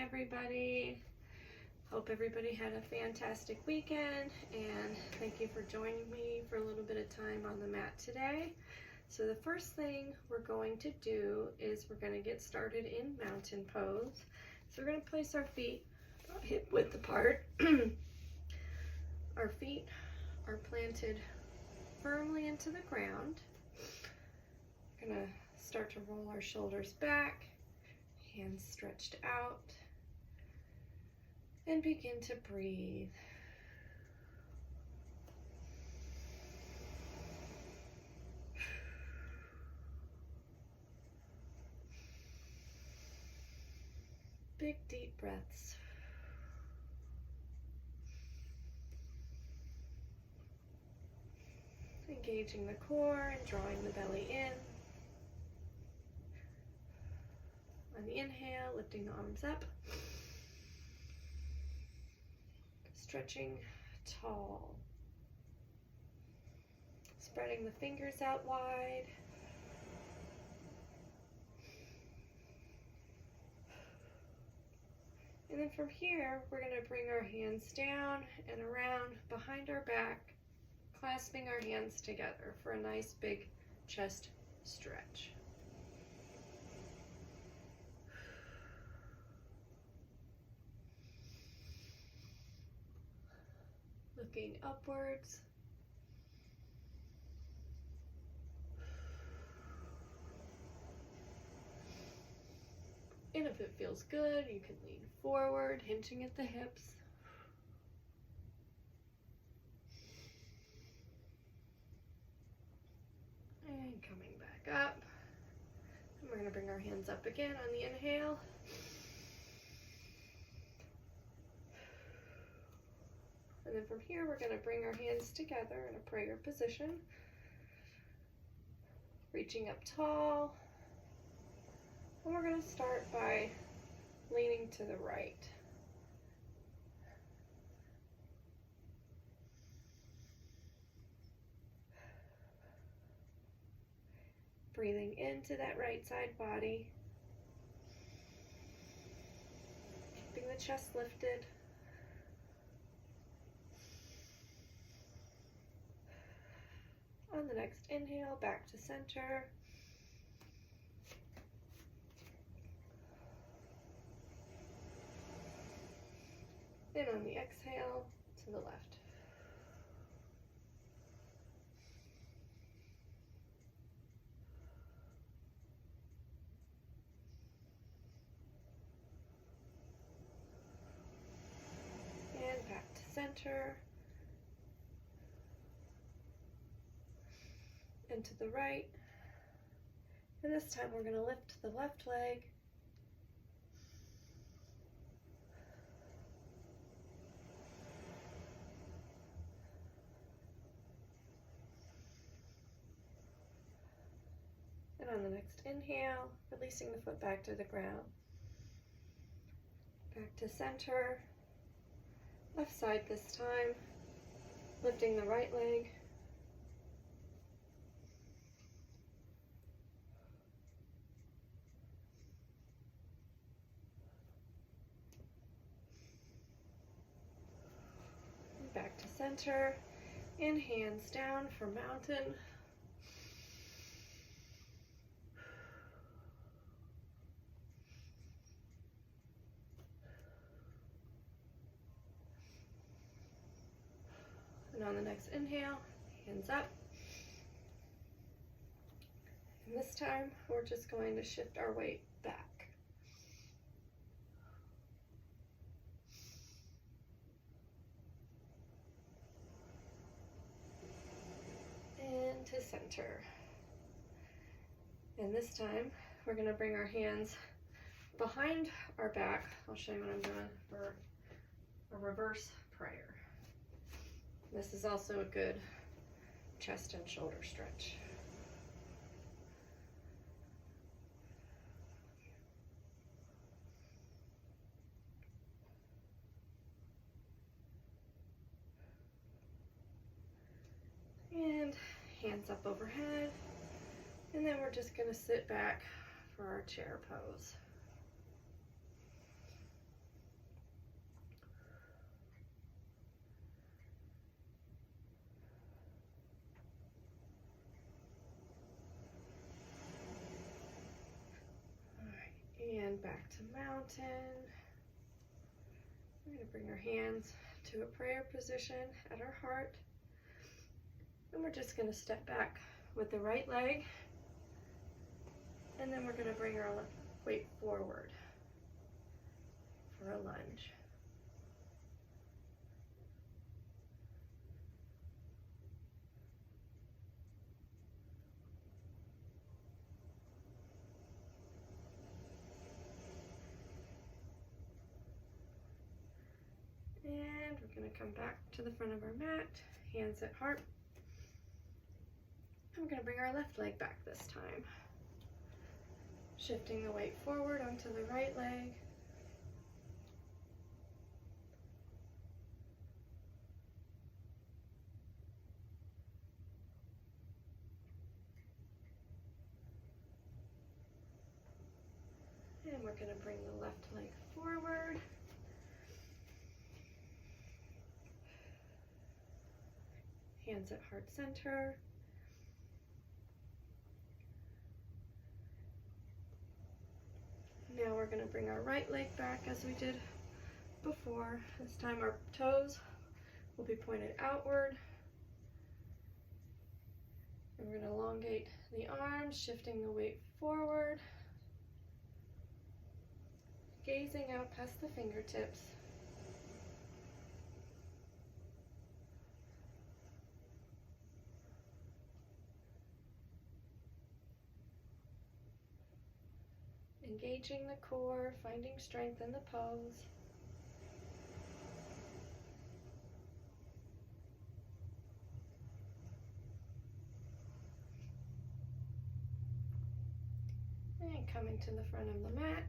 everybody. Hope everybody had a fantastic weekend, and thank you for joining me for a little bit of time on the mat today. So the first thing we're going to do is we're going to get started in mountain pose. So we're going to place our feet hip width apart. Our feet are planted firmly into the ground. We're going to start to roll our shoulders back, hands stretched out, and begin to breathe. Big deep breaths. Engaging the core and drawing the belly in. On the inhale, lifting the arms up. Stretching tall. Spreading the fingers out wide. And then from here, we're going to bring our hands down and around behind our back, clasping our hands together for a nice big chest stretch. Looking upwards. And if it feels good, you can lean forward, hinging at the hips. And coming back up. And we're going to bring our hands up again on the inhale. And then from here, we're going to bring our hands together in a prayer position. Reaching up tall. And we're going to start by leaning to the right. Breathing into that right side body. Keeping the chest lifted. On the next inhale, back to center. And on the exhale, to the left. And back to center. And to the right. And this time we're going to lift the left leg. And on the next inhale, releasing the foot back to the ground. Back to center. Left side this time. Lifting the right leg. And back to center. And hands down for mountain. And on the next inhale, hands up. And this time, we're just going to shift our weight back. And to center. And this time, we're going to bring our hands behind our back. I'll show you what I'm doing for a reverse prayer. This is also a good chest and shoulder stretch. And hands up overhead. And then we're just going to sit back for our chair pose. and back to mountain. We're going to bring our hands to a prayer position at our heart. And we're just going to step back with the right leg. And then we're going to bring our weight forward for a lunge. And we're going to come back to the front of our mat, hands at heart. And we're going to bring our left leg back this time. Shifting the weight forward onto the right leg. And we're going to bring the left leg forward. Hands at heart center. Now we're going to bring our right leg back as we did before. This time our toes will be pointed outward. And we're going to elongate the arms, shifting the weight forward. Gazing out past the fingertips. Engaging the core, finding strength in the pose. And coming to the front of the mat.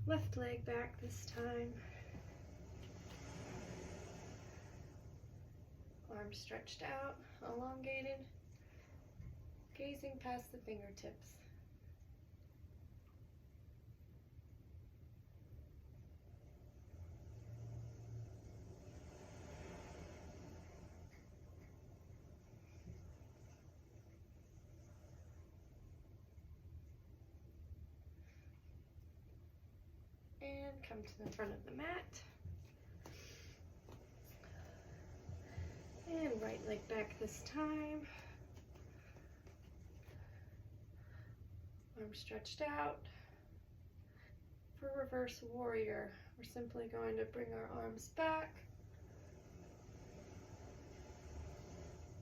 Left leg back this time. Arms stretched out, elongated, gazing past the fingertips. And come to the front of the mat. And right leg back this time. Arms stretched out. For reverse warrior, we're simply going to bring our arms back.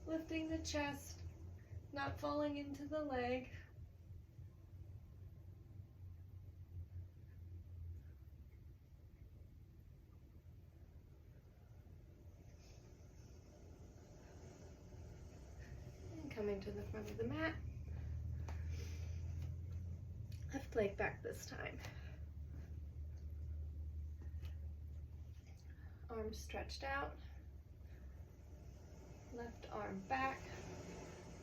Lifting the chest, not falling into the leg. Coming to the front of the mat. Left leg back this time. Arms stretched out. Left arm back.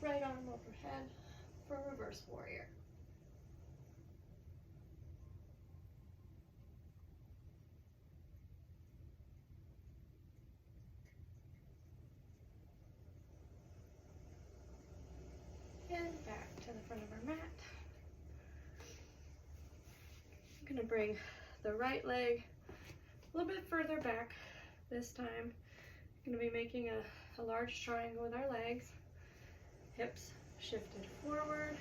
Right arm overhead for reverse warrior. And back to the front of our mat. I'm going to bring the right leg a little bit further back this time. I'm going to be making a large triangle with our legs. Hips shifted forward.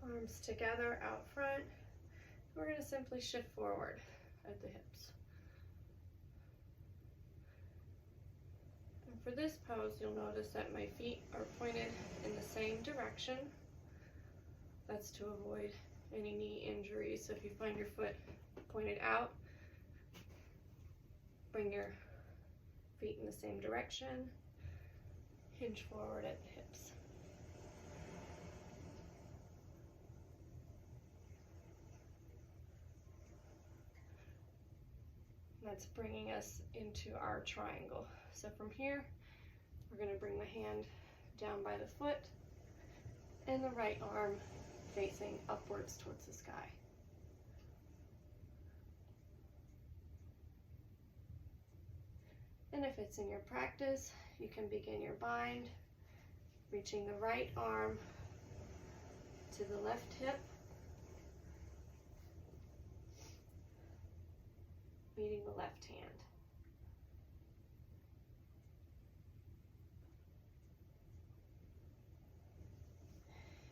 Arms together out front. We're going to simply shift forward at the hips. For this pose, you'll notice that my feet are pointed in the same direction. That's to avoid any knee injuries. So if you find your foot pointed out, bring your feet in the same direction. Hinge forward at the hips. That's bringing us into our triangle. So from here, we're going to bring the hand down by the foot and the right arm facing upwards towards the sky. And if it's in your practice, you can begin your bind, reaching the right arm to the left hip, meeting the left hand.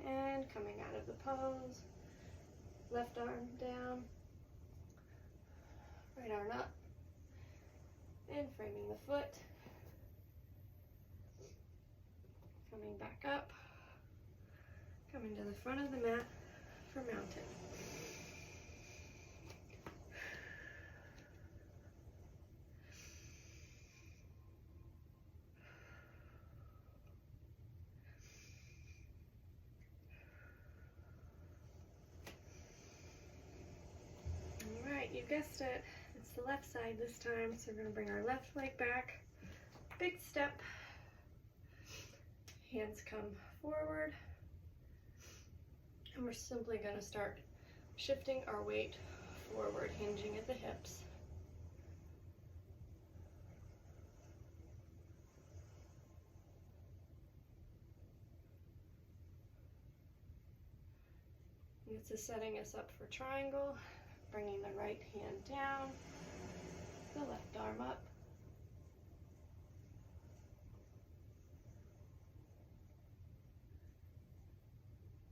And coming out of the pose, left arm down, right arm up, and framing the foot. Coming back up, coming to the front of the mat for mountain. All right, you guessed it. It's the left side this time, so we're going to bring our left leg back. Big step. Hands come forward. And we're simply going to start shifting our weight forward, hinging at the hips. And this is setting us up for triangle, bringing the right hand down, the left arm up.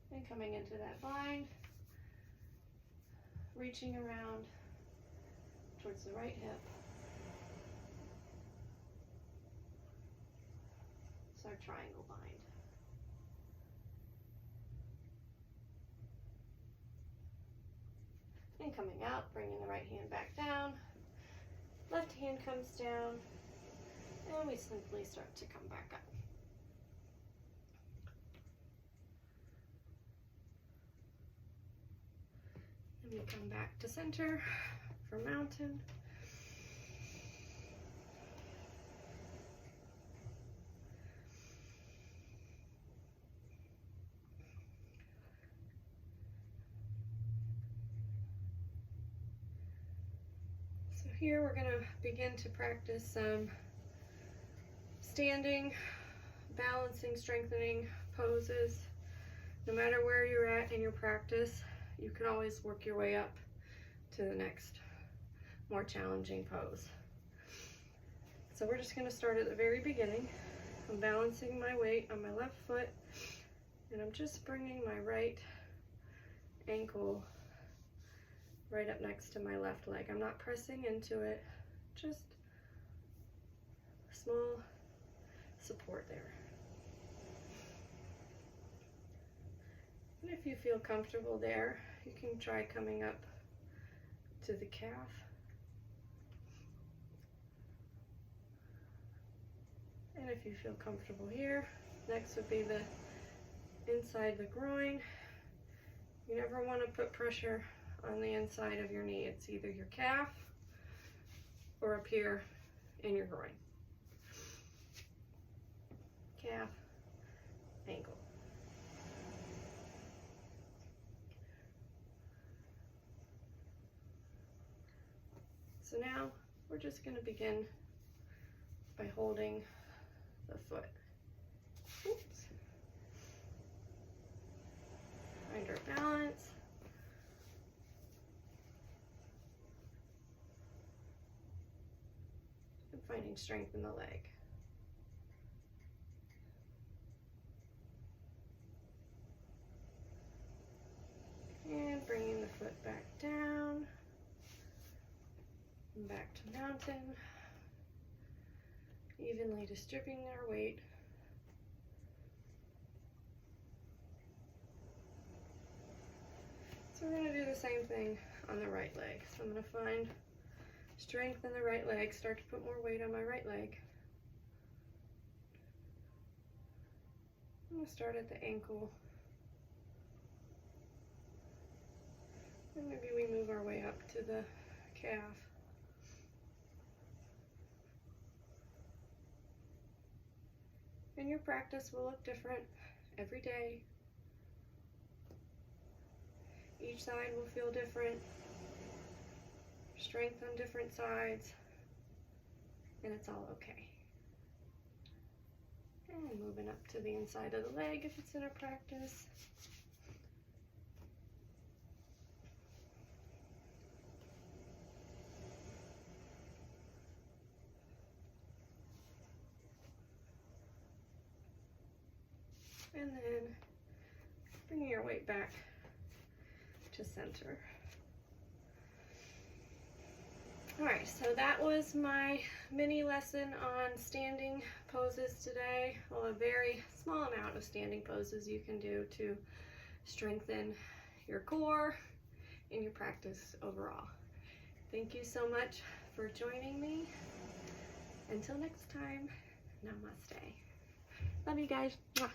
And coming into that bind, reaching around towards the right hip. It's our triangle bind. And coming out, bringing the right hand back down. Left hand comes down, and we simply start to come back up. And we come back to center for mountain. So here we're going to begin to practice some standing, balancing, strengthening poses. No matter where you're at in your practice, you can always work your way up to the next, more challenging pose. So we're just going to start at the very beginning. I'm balancing my weight on my left foot, and I'm just bringing my right ankle right up next to my left leg. I'm not pressing into it, just small support there. And if you feel comfortable there, you can try coming up to the calf. And if you feel comfortable here, next would be the inside the groin. You never want to put pressure on the inside of your knee. It's either your calf or up here in your groin. Calf, ankle. So now we're just going to begin by holding the foot. Oops. Find our balance. And finding strength in the leg. And bringing the foot back down. And back to mountain. Evenly distributing our weight. So we're going to do the same thing on the right leg. So I'm going to find strength in the right leg, start to put more weight on my right leg. I'm going to start at the ankle. And maybe we move our way up to the calf. And your practice will look different every day. Each side will feel different. Strength on different sides. And it's all okay. And moving up to the inside of the leg if it's in a practice. and then bringing your weight back to center. All right, so that was my mini lesson on standing poses today. Well, a very small amount of standing poses you can do to strengthen your core and your practice overall. Thank you so much for joining me. Until next time, namaste. Love you guys. Mwah.